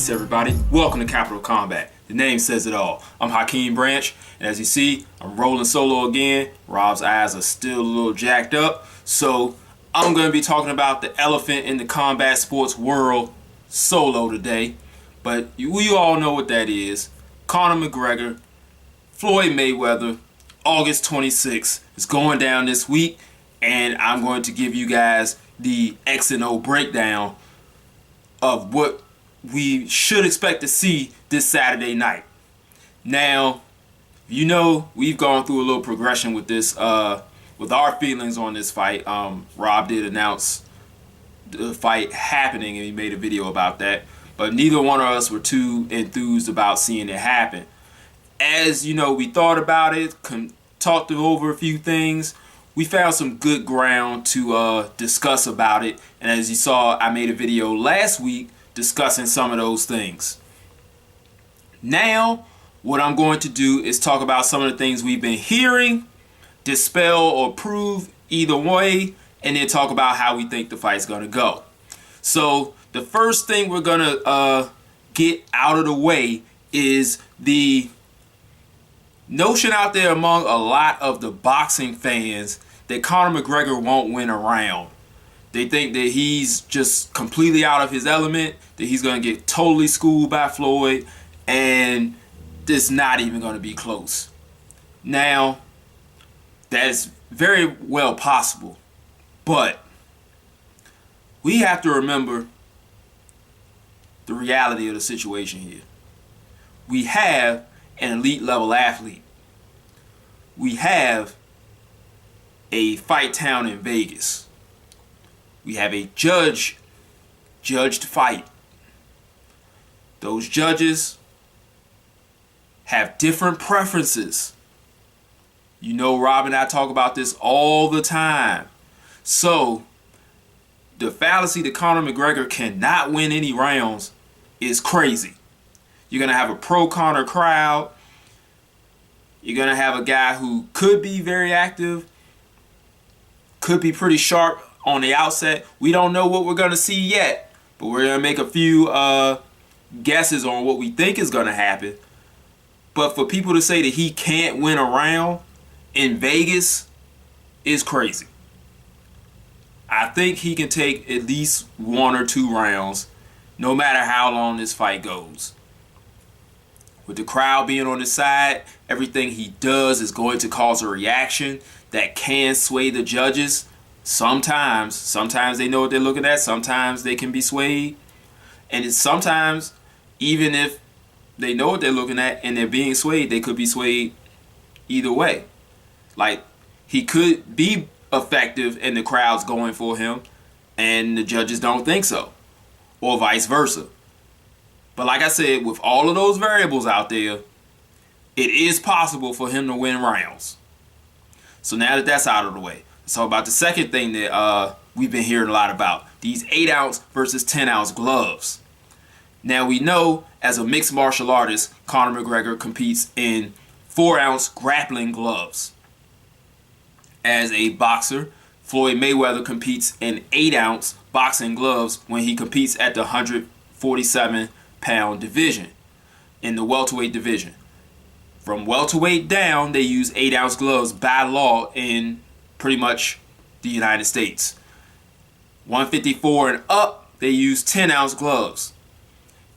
Peace, everybody. Welcome to Capital Combat. The name says it all. I'm Hakeem Branch, and as you see, I'm rolling solo again. Rob's eyes are still a little jacked up, so I'm going to be talking about the elephant in the combat sports world solo today. But we all know what that is. Conor McGregor, Floyd Mayweather, August 26th is going down this week, and I'm going to give you guys the X and O breakdown of what we should expect to see this Saturday night. Now, you know, we've gone through a little progression with this, with our feelings on this fight. Rob did announce the fight happening, and he made a video about that. But neither one of us were too enthused about seeing it happen. As you know, we thought about it, talked over a few things. We found some good ground to discuss about it. And as you saw, I made a video last week discussing some of those things. Now, what I'm going to do is talk about some of the things we've been hearing, dispel or prove either way, and then talk about how we think the fight's going to go. So the first thing we're going to get out of the way is the notion out there among a lot of the boxing fans that Conor McGregor won't win a round. They think that he's just completely out of his element, that he's going to get totally schooled by Floyd, and it's not even going to be close. Now, that's very well possible, but we have to remember the reality of the situation here. We have an elite level athlete. We have a fight town in Vegas. We have a judge judged fight. Those judges have different preferences. You know, Rob and I talk about this all the time. So the fallacy that Conor McGregor cannot win any rounds is crazy. You're going to have a pro-Conor crowd. You're going to have a guy who could be very active, could be pretty sharp on the outset. We don't know what we're going to see yet, but we're going to make a few guesses on what we think is going to happen. But for people to say that he can't win a round in Vegas is crazy. I think he can take at least 1 or 2 rounds, no matter how long this fight goes. With the crowd being on his side, everything he does is going to cause a reaction that can sway the judges. Sometimes they know what they're looking at. Sometimes they can be swayed. And sometimes, even if they know what they're looking at and they're being swayed, they could be swayed either way. Like, he could be effective and the crowd's going for him and the judges don't think so. Or vice versa. But like I said, with all of those variables out there, it is possible for him to win rounds. So now that that's out of the way, let's talk about the second thing that we've been hearing a lot about. These 8-ounce versus 10-ounce gloves. Now we know as a mixed martial artist, Conor McGregor competes in 4-ounce grappling gloves. As a boxer, Floyd Mayweather competes in 8-ounce boxing gloves when he competes at the 147-pound division, in the welterweight division. From welterweight down, they use 8-ounce gloves by law in pretty much the United States. 154 and up, they use 10-ounce gloves.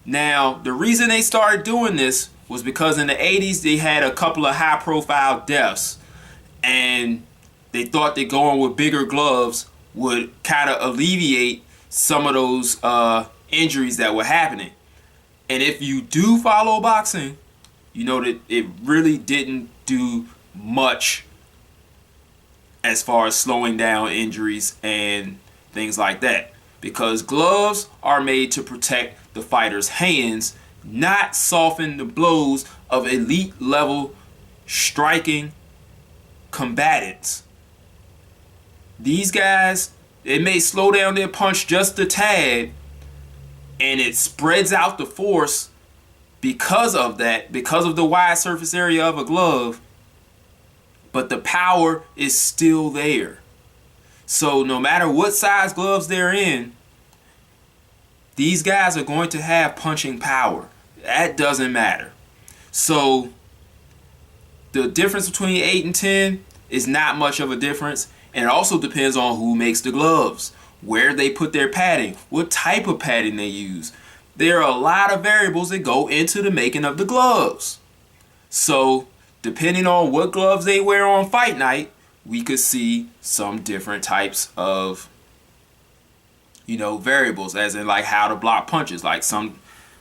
Now, the reason they started doing this was because in the 80s, they had a couple of high-profile deaths, and they thought that going with bigger gloves would kind of alleviate some of those injuries that were happening. And if you do follow boxing, you know that it really didn't do much as far as slowing down injuries and things like that. Because gloves are made to protect the fighter's hands, not soften the blows of elite level striking combatants. These guys, it may slow down their punch just a tad, and it spreads out the force because of that, because of the wide surface area of a glove, but the power is still there. So no matter what size gloves they're in, these guys are going to have punching power. That doesn't matter. So the difference between 8 and 10 is not much of a difference. And it also depends on who makes the gloves, where they put their padding, what type of padding they use. There are a lot of variables that go into the making of the gloves. So depending on what gloves they wear on fight night, we could see some different types of, variables, as in like how to block punches. Like some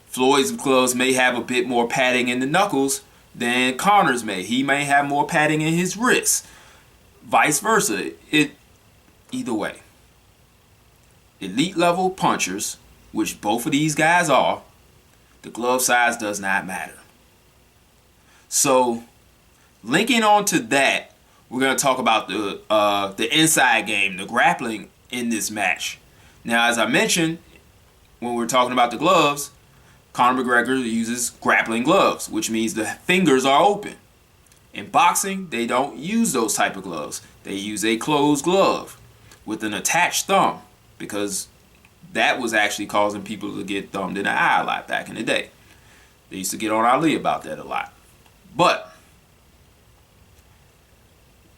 Floyd's gloves may have a bit more padding in the knuckles than Conor's may. He may have more padding in his wrists. Vice versa. Either way. Elite level punchers, which both of these guys are, the glove size does not matter. So, linking on to that, we're going to talk about the inside game, the grappling in this match. Now, as I mentioned, when we're talking about the gloves, Conor McGregor uses grappling gloves, which means the fingers are open. In boxing, they don't use those type of gloves. They use a closed glove with an attached thumb, because that was actually causing people to get thumbed in the eye a lot back in the day. They used to get on Ali about that a lot. But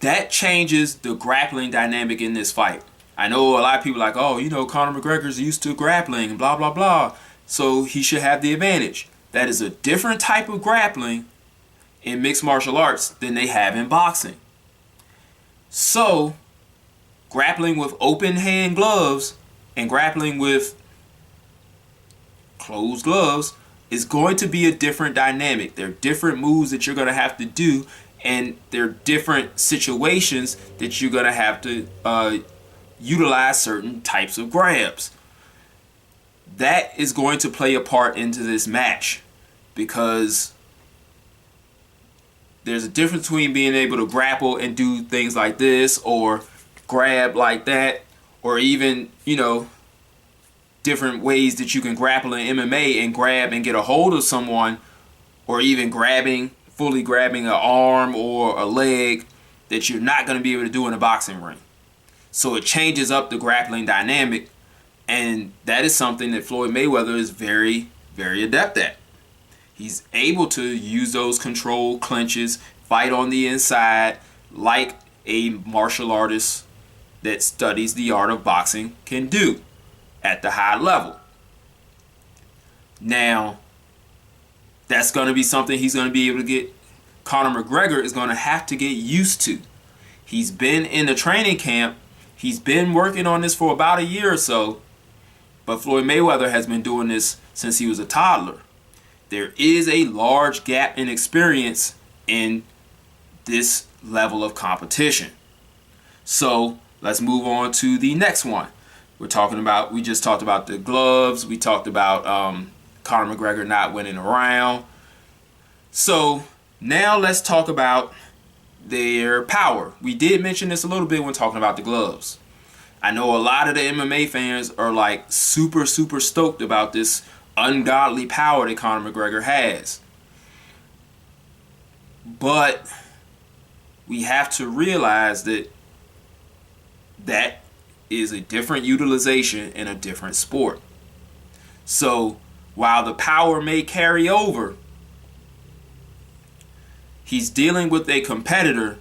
that changes the grappling dynamic in this fight. I know a lot of people are like, oh, Conor McGregor's used to grappling, blah, blah, blah, so he should have the advantage. That is a different type of grappling in mixed martial arts than they have in boxing. So, grappling with open hand gloves and grappling with closed gloves is going to be a different dynamic. There are different moves that you're going to have to do, and there are different situations that you're going to have to utilize certain types of grabs. That is going to play a part into this match, because there's a difference between being able to grapple and do things like this, or grab like that, or even, different ways that you can grapple in MMA and grab and get a hold of someone, or even fully grabbing an arm or a leg that you're not going to be able to do in a boxing ring. So it changes up the grappling dynamic, and that is something that Floyd Mayweather is very, very adept at. He's able to use those controlled clinches, fight on the inside, like a martial artist that studies the art of boxing can do at the high level. Now, that's going to be something he's going to be able to get. Conor McGregor is going to have to get used to. He's been in the training camp. He's been working on this for about a year or so. But Floyd Mayweather has been doing this since he was a toddler. There is a large gap in experience in this level of competition. So let's move on to the next one. We just talked about the gloves. We talked about Conor McGregor not winning a round. So now let's talk about their power. We did mention this a little bit when talking about the gloves. I know a lot of the MMA fans are like super, super stoked about this ungodly power that Conor McGregor has. But we have to realize that that is a different utilization in a different sport. So while the power may carry over, he's dealing with a competitor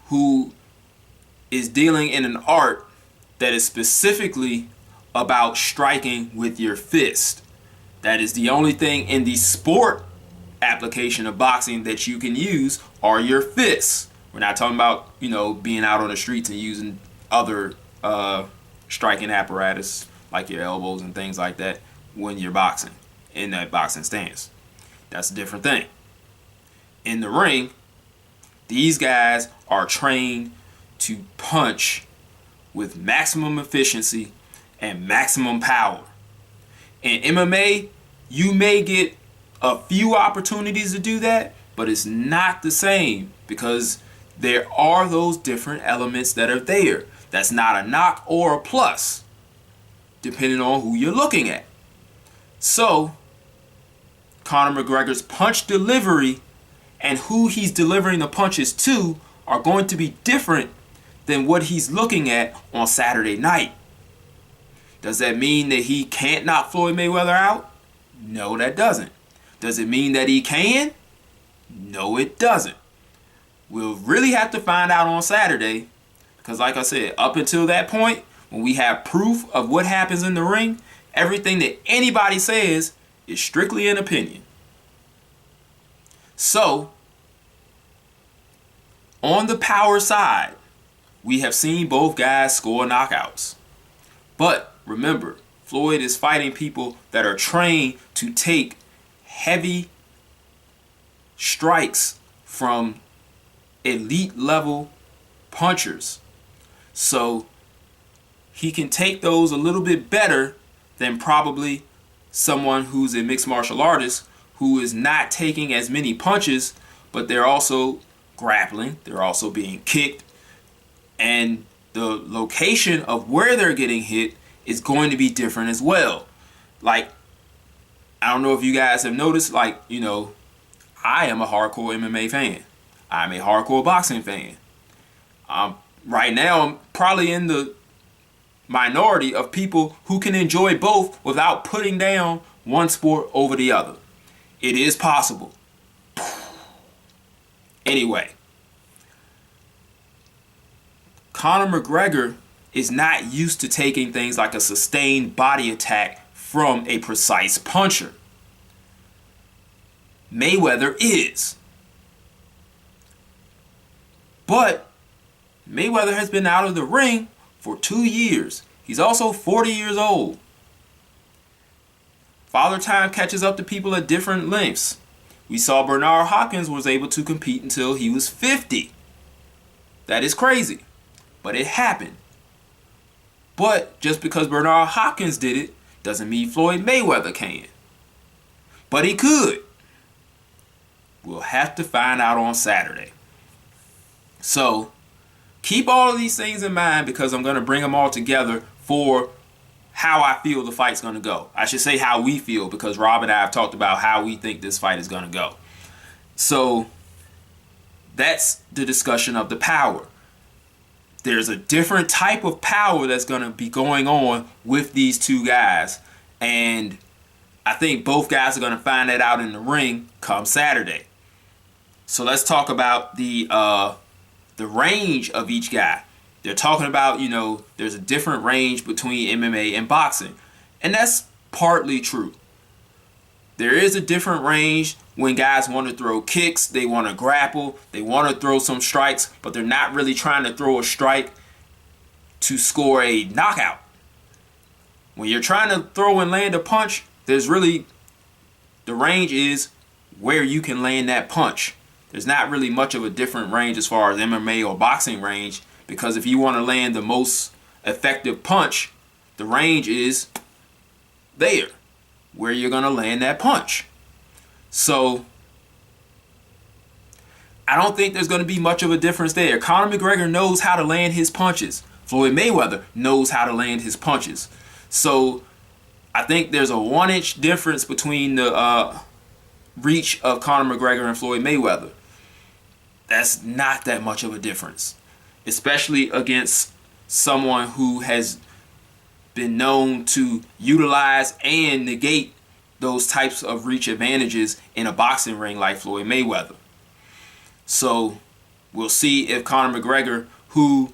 who is dealing in an art that is specifically about striking with your fist. That is the only thing in the sport application of boxing that you can use are your fists. We're not talking about, being out on the streets and using other striking apparatus like your elbows and things like that when you're boxing in that boxing stance. That's a different thing. In the ring, these guys are trained to punch with maximum efficiency and maximum power. In MMA, you may get a few opportunities to do that, but it's not the same because there are those different elements that are there. That's not a knock or a plus, depending on who you're looking at. So, Conor McGregor's punch delivery and who he's delivering the punches to are going to be different than what he's looking at on Saturday night. Does that mean that he can't knock Floyd Mayweather out? No, that doesn't. Does it mean that he can? No, it doesn't. We'll really have to find out on Saturday, because like I said, up until that point, when we have proof of what happens in the ring, everything that anybody says is strictly an opinion. So, on the power side, we have seen both guys score knockouts. But remember, Floyd is fighting people that are trained to take heavy strikes from elite level punchers. So he can take those a little bit better than probably someone who's a mixed martial artist who is not taking as many punches, but they're also grappling, they're also being kicked, and the location of where they're getting hit is going to be different as well. Like, I don't know if you guys have noticed, like, you know, I am a hardcore MMA fan. I'm a hardcore boxing fan. Right now, I'm probably in the minority of people who can enjoy both without putting down one sport over the other. It is possible. Anyway, Conor McGregor is not used to taking things like a sustained body attack from a precise puncher. Mayweather is. But Mayweather has been out of the ring for 2 years. He's also 40 years old. Father Time catches up to people at different lengths. We saw Bernard Hopkins was able to compete until he was 50. That is crazy, but it happened. But just because Bernard Hopkins did it doesn't mean Floyd Mayweather can. But he could. We'll have to find out on Saturday. So keep all of these things in mind, because I'm going to bring them all together for how I feel the fight's going to go. I should say how we feel, because Rob and I have talked about how we think this fight is going to go. So that's the discussion of the power. There's a different type of power that's going to be going on with these two guys. And I think both guys are going to find that out in the ring come Saturday. So let's talk about the range of each guy. They're talking about, you know, there's a different range between MMA and boxing. And that's partly true. There is a different range when guys want to throw kicks, they want to grapple, they want to throw some strikes, but they're not really trying to throw a strike to score a knockout. When you're trying to throw and land a punch, there's really, the range is where you can land that punch. There's not really much of a different range as far as MMA or boxing range, because if you want to land the most effective punch, the range is there, where you're going to land that punch. So I don't think there's going to be much of a difference there. Conor McGregor knows how to land his punches. Floyd Mayweather knows how to land his punches. So I think there's a 1-inch difference between the reach of Conor McGregor and Floyd Mayweather. That's not that much of a difference, especially against someone who has been known to utilize and negate those types of reach advantages in a boxing ring like Floyd Mayweather. So we'll see if Conor McGregor, who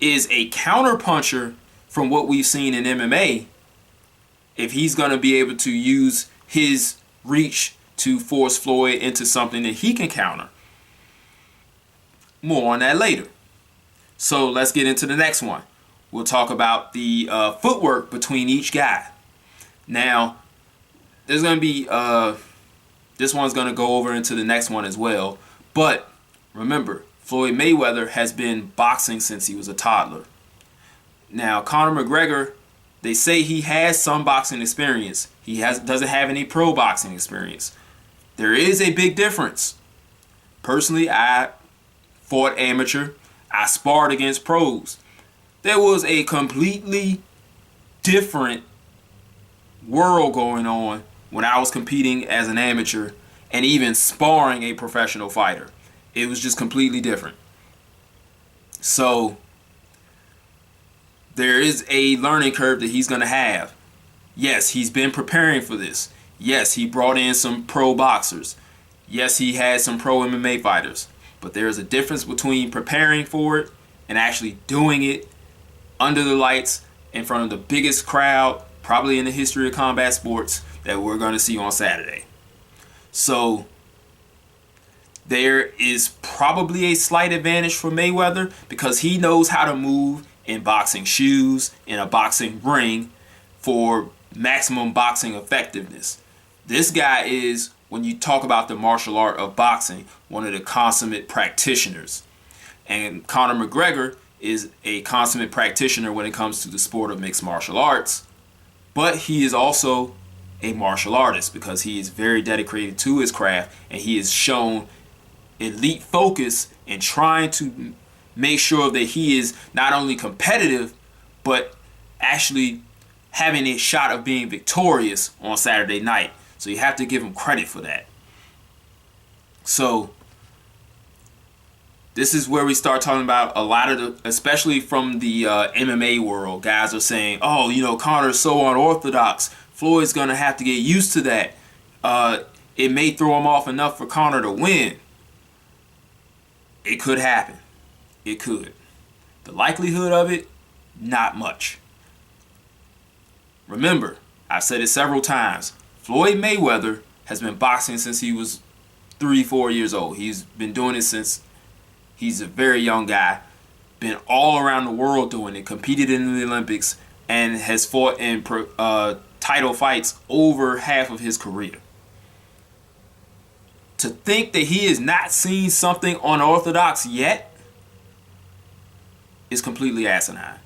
is a counterpuncher from what we've seen in MMA, if he's going to be able to use his reach to force Floyd into something that he can counter. More on that later. So let's get into the next one. We'll talk about the footwork between each guy. Now, there's going to be, this one's going to go over into the next one as well. But remember, Floyd Mayweather has been boxing since he was a toddler. Now, Conor McGregor, they say he has some boxing experience. He doesn't have any pro boxing experience. There is a big difference. Personally, I fought amateur. I sparred against pros. There was a completely different world going on when I was competing as an amateur and even sparring a professional fighter. It was just completely different. So there is a learning curve that he's going to have. Yes, he's been preparing for this. Yes, he brought in some pro boxers. Yes, he had some pro MMA fighters. But there is a difference between preparing for it and actually doing it under the lights in front of the biggest crowd probably in the history of combat sports that we're going to see on Saturday. So there is probably a slight advantage for Mayweather because he knows how to move in boxing shoes, in a boxing ring, for maximum boxing effectiveness. This guy is, when you talk about the martial art of boxing, one of the consummate practitioners. And Conor McGregor is a consummate practitioner when it comes to the sport of mixed martial arts. But he is also a martial artist because he is very dedicated to his craft, and he has shown elite focus in trying to make sure that he is not only competitive but actually having a shot of being victorious on Saturday night. So you have to give him credit for that. So this is where we start talking about a lot of the, especially from the MMA world, guys are saying, oh, you know, Conor's so unorthodox. Floyd's going to have to get used to that. It may throw him off enough for Conor to win. It could happen. It could. The likelihood of it, not much. Remember, I've said it several times, Floyd Mayweather has been boxing since he was 3-4 years old. He's been doing it since he's a very young guy, been all around the world doing it, competed in the Olympics, and has fought in title fights over half of his career. To think that he has not seen something unorthodox yet is completely asinine.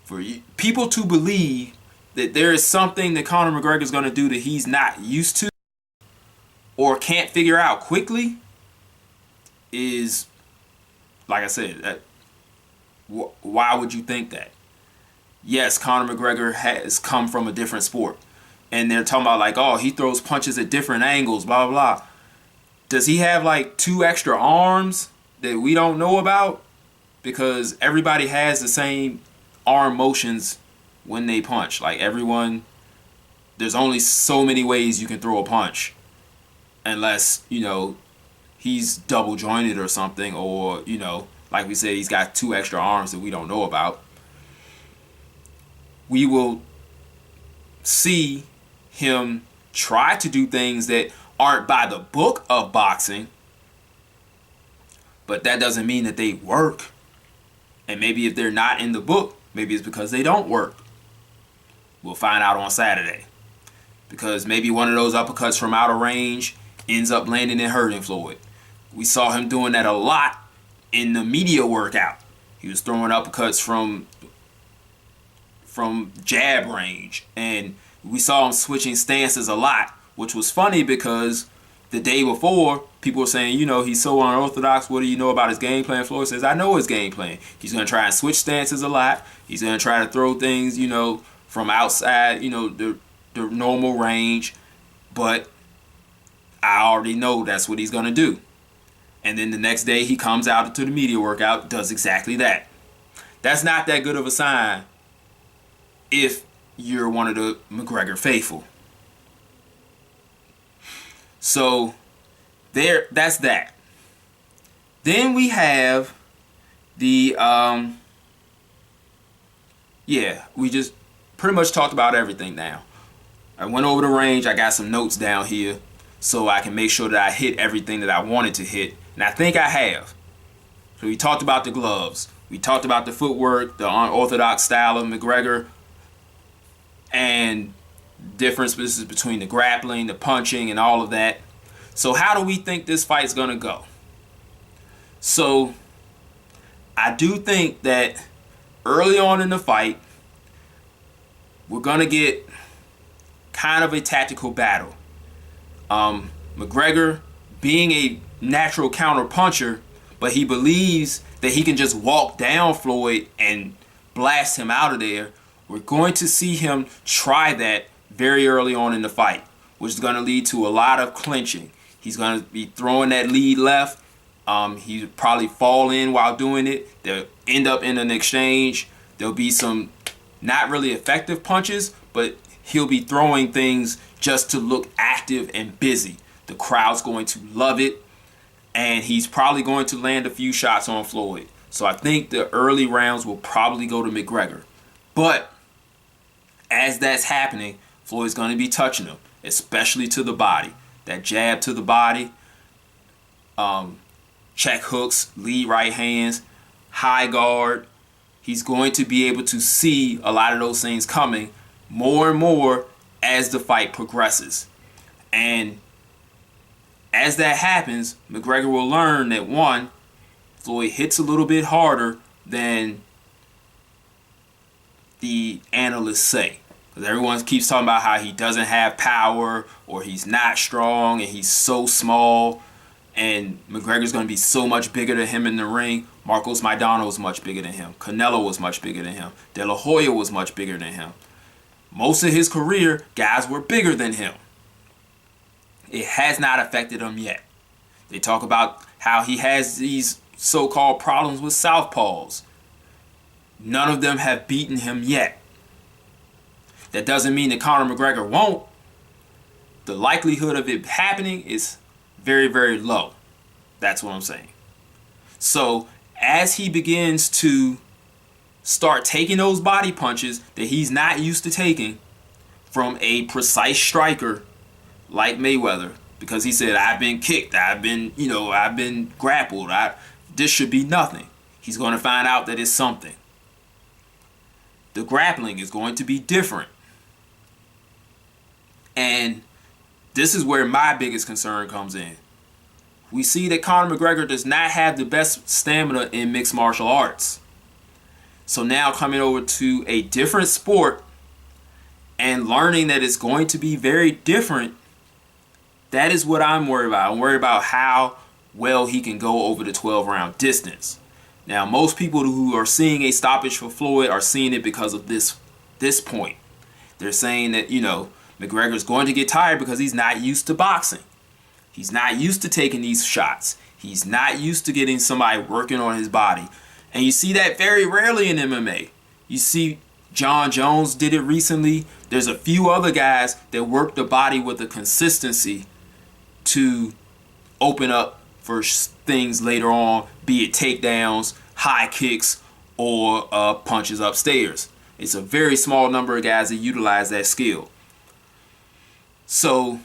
For people to believe that there is something that Conor McGregor is going to do that he's not used to or can't figure out quickly is, like I said, why would you think that? Yes, Conor McGregor has come from a different sport. And they're talking about like, oh, he throws punches at different angles, blah, blah, blah. Does he have like 2 extra arms that we don't know about? Because everybody has the same arm motions when they punch. Like everyone, there's only so many ways you can throw a punch. Unless, you know, he's double jointed or something, or, you know, like we said, he's got 2 extra arms that we don't know about. We will see him try to do things that aren't by the book of boxing, but that doesn't mean that they work. And maybe if they're not in the book, maybe it's because they don't work. We'll find out on Saturday. Because maybe one of those uppercuts from out of range ends up landing and hurting Floyd. We saw him doing that a lot in the media workout. He was throwing uppercuts from jab range, and we saw him switching stances a lot, which was funny because the day before people were saying, you know, he's so unorthodox, what do you know about his game plan? Floyd says, I know his game plan. He's going to try and switch stances a lot. He's going to try to throw things, you know, from outside, you know, the normal range, but I already know that's what he's going to do. And then the next day he comes out to the media workout, does exactly that. That's not that good of a sign if you're one of the McGregor faithful. So that's that. Then we have the we just pretty much talked about everything now. I went over the range. I got some notes down here so I can make sure that I hit everything that I wanted to hit, and I think I have. So we talked about the gloves. We talked about the footwork, the unorthodox style of McGregor, and differences between the grappling, the punching, and all of that. So how do we think this fight's going to go? So I do think that early on in the fight, we're going to get kind of a tactical battle. McGregor being a natural counter puncher, but he believes that he can just walk down Floyd and blast him out of there. We're going to see him try that very early on in the fight, which is going to lead to a lot of clinching. He's going to be throwing that lead left. He'll probably fall in while doing it. They'll end up in an exchange. There'll be some not really effective punches, but he'll be throwing things just to look active and busy. The crowd's going to love it, and he's probably going to land a few shots on Floyd. So I think the early rounds will probably go to McGregor. But as that's happening, Floyd's going to be touching him, especially to the body. That jab to the body, check hooks, lead right hands, high guard. He's going to be able to see a lot of those things coming more and more as the fight progresses. And as that happens, McGregor will learn that, one, Floyd hits a little bit harder than the analysts say. Because everyone keeps talking about how he doesn't have power, or he's not strong, and he's so small. And McGregor's going to be so much bigger than him in the ring. Marcos Maidana was much bigger than him. Canelo was much bigger than him. De La Hoya was much bigger than him. Most of his career, guys were bigger than him. It has not affected him yet. They talk about how he has these so-called problems with southpaws. None of them have beaten him yet. That doesn't mean that Conor McGregor won't. The likelihood of it happening is very, very low. That's what I'm saying. So as he begins to start taking those body punches that he's not used to taking from a precise striker like Mayweather, because he said, I've been kicked, I've been grappled, this should be nothing. He's going to find out that it's something. The grappling is going to be different. And this is where my biggest concern comes in. We see that Conor McGregor does not have the best stamina in mixed martial arts. So now coming over to a different sport and learning that it's going to be very different, that is what I'm worried about. I'm worried about how well he can go over the 12-round distance. Now, most people who are seeing a stoppage for Floyd are seeing it because of this point. They're saying that, McGregor's going to get tired because he's not used to boxing. He's not used to taking these shots. He's not used to getting somebody working on his body. And you see that very rarely in MMA. You see John Jones did it recently. There's a few other guys that work the body with a consistency to open up for things later on, be it takedowns, high kicks, or punches upstairs. It's a very small number of guys that utilize that skill. So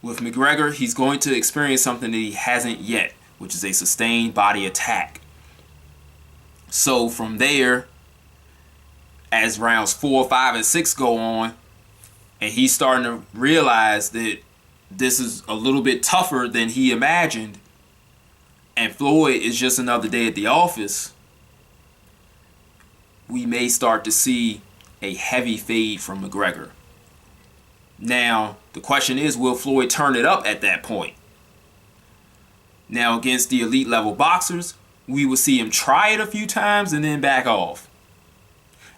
with McGregor, he's going to experience something that he hasn't yet, which is a sustained body attack. So from there, as rounds 4, 5, and 6 go on, and he's starting to realize that this is a little bit tougher than he imagined, and Floyd is just another day at the office, we may start to see a heavy fade from McGregor. Now, the question is, will Floyd turn it up at that point? Now, against the elite level boxers, we will see him try it a few times and then back off.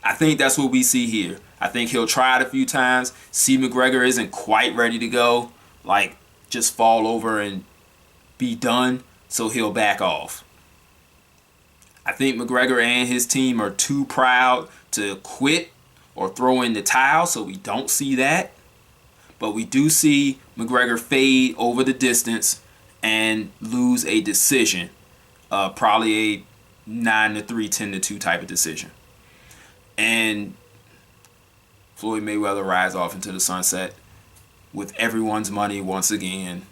I think that's what we see here. I think he'll try it a few times, see McGregor isn't quite ready to go, like just fall over and be done, so he'll back off. I think McGregor and his team are too proud to quit or throw in the towel, so we don't see that. But we do see McGregor fade over the distance and lose a decision. Probably a 9-3, 10-2 type of decision. And Floyd Mayweather rides off into the sunset with everyone's money once again.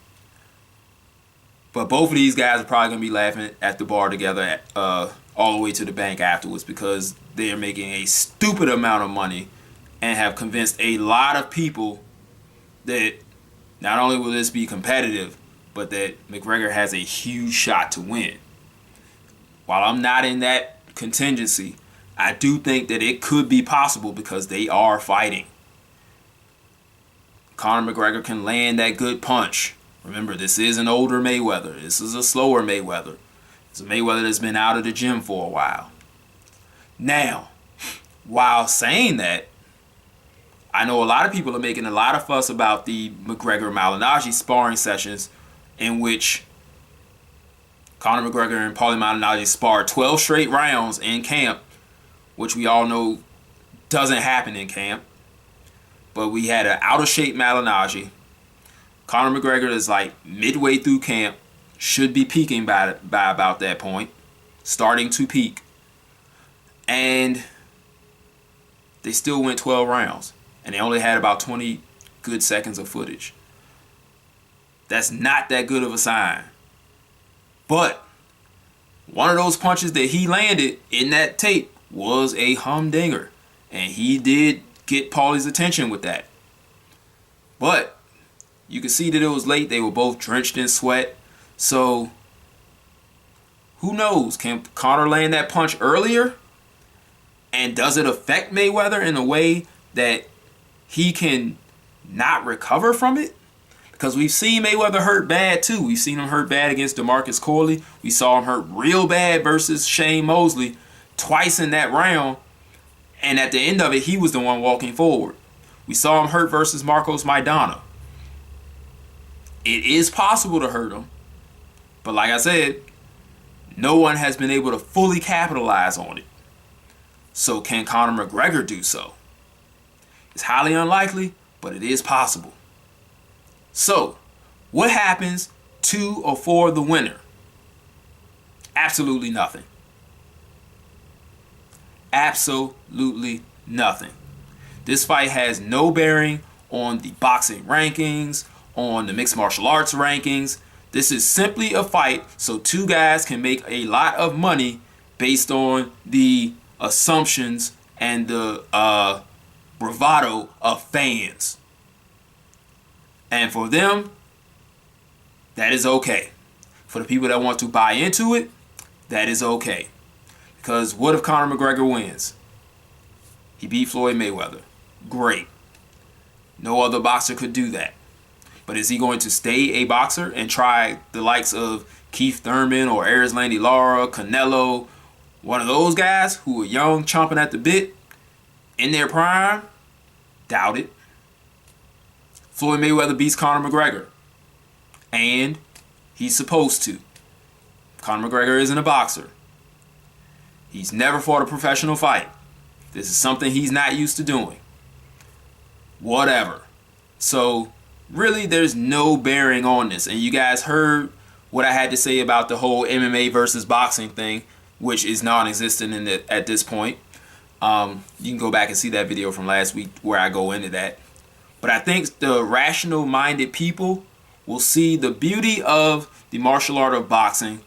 But both of these guys are probably going to be laughing at the bar together all the way to the bank afterwards, because they're making a stupid amount of money and have convinced a lot of people that not only will this be competitive, but that McGregor has a huge shot to win. While I'm not in that contingency, I do think that it could be possible because they are fighting. Conor McGregor can land that good punch. Remember, this is an older Mayweather. This is a slower Mayweather. It's a Mayweather that's been out of the gym for a while. Now, while saying that, I know a lot of people are making a lot of fuss about the McGregor-Malignaggi sparring sessions in which Conor McGregor and Paulie Malignaggi sparred 12 straight rounds in camp which we all know doesn't happen in camp. But we had an out-of-shape Malignaggi. Conor McGregor is like midway through camp, should be peaking by about that point, starting to peak. And they still went 12 rounds, and they only had about 20 good seconds of footage. That's not that good of a sign. But one of those punches that he landed in that tape was a humdinger, and he did get Paulie's attention with that. But you can see that it was late. They were both drenched in sweat. So who knows? Can Conor land that punch earlier? And does it affect Mayweather in a way that he can not recover from it? Because we've seen Mayweather hurt bad too. We've seen him hurt bad against DeMarcus Corley. We saw him hurt real bad versus Shane Mosley twice in that round. And at the end of it, he was the one walking forward. We saw him hurt versus Marcos Maidana. It is possible to hurt him. But like I said, no one has been able to fully capitalize on it. So can Conor McGregor do so? It's highly unlikely, but it is possible. So, what happens to or for the winner? Absolutely nothing. Absolutely nothing. This fight has no bearing on the boxing rankings, on the mixed martial arts rankings. This is simply a fight so two guys can make a lot of money based on the assumptions and the bravado of fans. And for them, that is okay. For the people that want to buy into it, that is okay. Because what if Conor McGregor wins? He beat Floyd Mayweather. Great. No other boxer could do that. But is he going to stay a boxer and try the likes of Keith Thurman or Erislandy Lara, Canelo, one of those guys who are young, chomping at the bit, in their prime? Doubt it. Floyd Mayweather beats Conor McGregor. And he's supposed to. Conor McGregor isn't a boxer. He's never fought a professional fight. This is something he's not used to doing. Whatever. So, really, there's no bearing on this. And you guys heard what I had to say about the whole MMA versus boxing thing, which is non-existent at this point. You can go back and see that video from last week where I go into that. But I think the rational-minded people will see the beauty of the martial art of boxing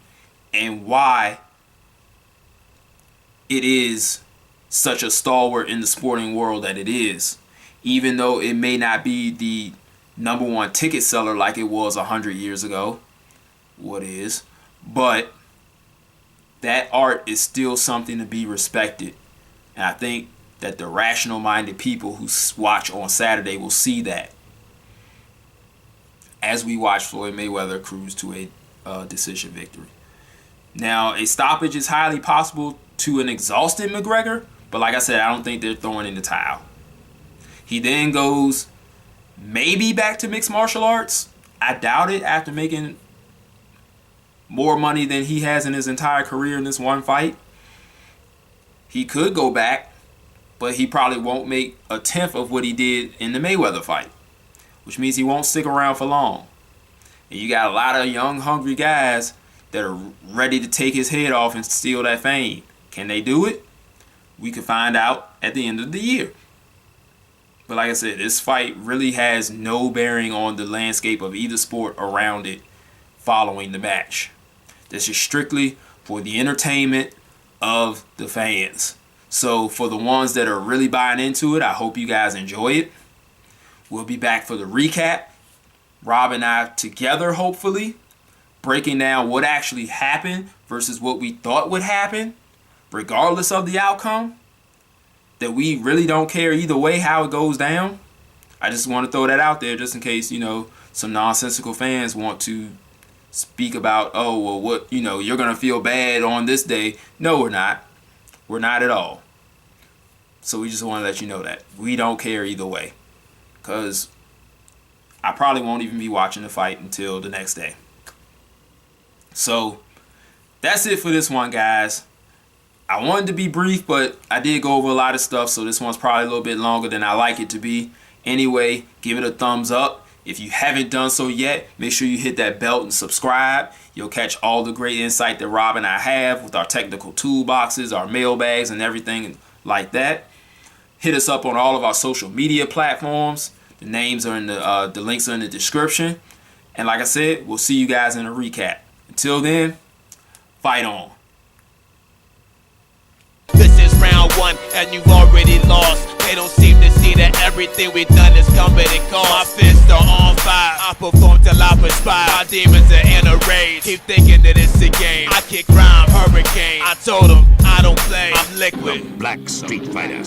and why it is such a stalwart in the sporting world that it is. Even though it may not be the #1 ticket seller like it was 100 years ago. What is? But that art is still something to be respected. And I think that the rational-minded people who watch on Saturday will see that as we watch Floyd Mayweather cruise to a decision victory. Now, a stoppage is highly possible to an exhausted McGregor, but like I said, I don't think they're throwing in the towel. He then goes maybe back to mixed martial arts. I doubt it after making more money than he has in his entire career in this one fight. He could go back, but he probably won't make a tenth of what he did in the Mayweather fight, which means he won't stick around for long. And you got a lot of young, hungry guys that are ready to take his head off and steal that fame. Can they do it? We could find out at the end of the year. But like I said, this fight really has no bearing on the landscape of either sport around it following the match. This is strictly for the entertainment of the fans. So for the ones that are really buying into it, I hope you guys enjoy it. We'll be back for the recap. Rob and I together, hopefully, breaking down what actually happened versus what we thought would happen, regardless of the outcome. That we really don't care either way how it goes down. I just want to throw that out there just in case, some nonsensical fans want to speak about, oh, well, what, you're going to feel bad on this day. No, we're not. We're not at all. So we just want to let you know that. We don't care either way. Because I probably won't even be watching the fight until the next day. So that's it for this one, guys. I wanted to be brief, but I did go over a lot of stuff, so this one's probably a little bit longer than I like it to be. Anyway, give it a thumbs up. If you haven't done so yet, make sure you hit that bell and subscribe. You'll catch all the great insight that Rob and I have with our technical toolboxes, our mailbags, and everything like that. Hit us up on all of our social media platforms. The names are in the links are in the description. And like I said, we'll see you guys in a recap. Until then, fight on. This is round one, and you've already lost. They don't seem to see that everything we've done is coming and cost. My fists are on fire, I perform till I perspire. My demons are in a rage, keep thinking that it's a game. I kick crime, hurricane. I told them I don't play, I'm liquid. Black Street Fighter.